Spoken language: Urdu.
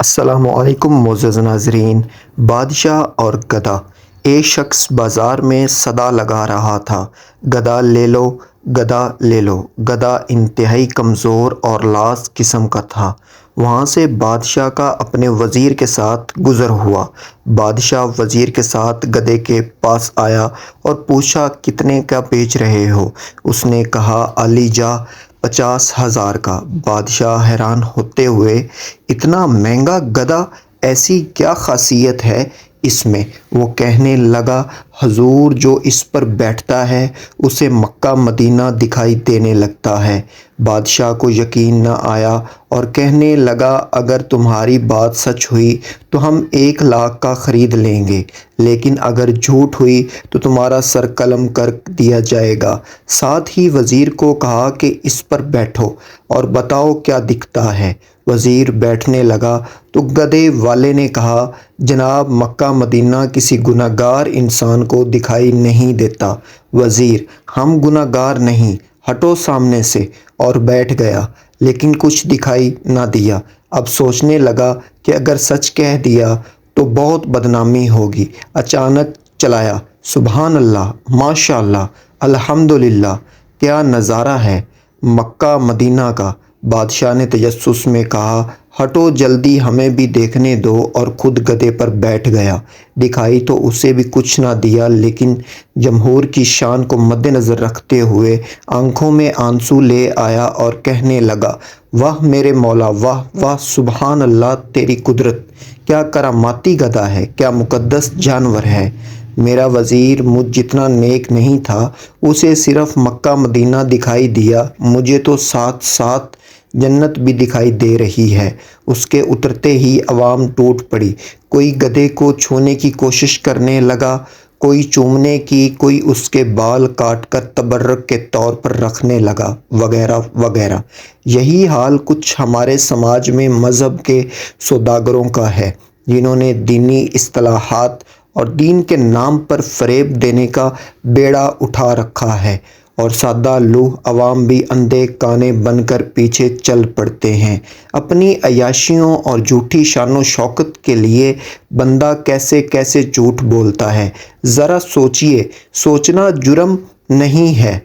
السلام علیکم معزز ناظرین۔ بادشاہ اور گدھا۔ ایک شخص بازار میں صدا لگا رہا تھا، گدھا لے لو، گدھا لے لو۔ گدھا انتہائی کمزور اور لاس قسم کا تھا۔ وہاں سے بادشاہ کا اپنے وزیر کے ساتھ گزر ہوا۔ بادشاہ وزیر کے ساتھ گدھے کے پاس آیا اور پوچھا، کتنے کا بیچ رہے ہو؟ اس نے کہا، عالی جاں 50,000 کا۔ بادشاہ حیران ہوتے ہوئے، اتنا مہنگا گدھا، ایسی کیا خاصیت ہے اس میں؟ وہ کہنے لگا، حضور، جو اس پر بیٹھتا ہے اسے مکہ مدینہ دکھائی دینے لگتا ہے۔ بادشاہ کو یقین نہ آیا اور کہنے لگا، اگر تمہاری بات سچ ہوئی تو ہم 1,00,000 کا خرید لیں گے، لیکن اگر جھوٹ ہوئی تو تمہارا سر قلم کر دیا جائے گا۔ ساتھ ہی وزیر کو کہا کہ اس پر بیٹھو اور بتاؤ کیا دکھتا ہے۔ وزیر بیٹھنے لگا تو گدھے والے نے کہا، جناب، مکہ مدینہ کسی گناہ گار انسان کو دکھائی نہیں دیتا۔ وزیر، ہم گناہ گار نہیں، ہٹو سامنے سے، اور بیٹھ گیا، لیکن کچھ دکھائی نہ دیا۔ اب سوچنے لگا کہ اگر سچ کہہ دیا تو بہت بدنامی ہوگی۔ اچانک چلایا، سبحان اللہ، ماشاء اللہ، الحمدللہ، کیا نظارہ ہے مکہ مدینہ کا۔ بادشاہ نے تجسس میں کہا، ہٹو جلدی، ہمیں بھی دیکھنے دو، اور خود گدھے پر بیٹھ گیا۔ دکھائی تو اسے بھی کچھ نہ دیا، لیکن جمہور کی شان کو مد نظر رکھتے ہوئے آنکھوں میں آنسو لے آیا اور کہنے لگا، واہ میرے مولا، واہ واہ، سبحان اللہ، تیری قدرت! کیا کراماتی گدھا ہے، کیا مقدس جانور ہے! میرا وزیر مجھ جتنا نیک نہیں تھا، اسے صرف مکہ مدینہ دکھائی دیا، مجھے تو ساتھ ساتھ جنت بھی دکھائی دے رہی ہے۔ اس کے اترتے ہی عوام ٹوٹ پڑی، کوئی گدھے کو چھونے کی کوشش کرنے لگا، کوئی چومنے کی، کوئی اس کے بال کاٹ کر تبرک کے طور پر رکھنے لگا، وغیرہ وغیرہ۔ یہی حال کچھ ہمارے سماج میں مذہب کے سوداگروں کا ہے، جنہوں نے دینی اصطلاحات اور دین کے نام پر فریب دینے کا بیڑا اٹھا رکھا ہے، اور سادہ لوح عوام بھی اندھے کانے بن کر پیچھے چل پڑتے ہیں۔ اپنی عیاشیوں اور جھوٹی شان و شوکت کے لیے بندہ کیسے کیسے جھوٹ بولتا ہے، ذرا سوچئے۔ سوچنا جرم نہیں ہے،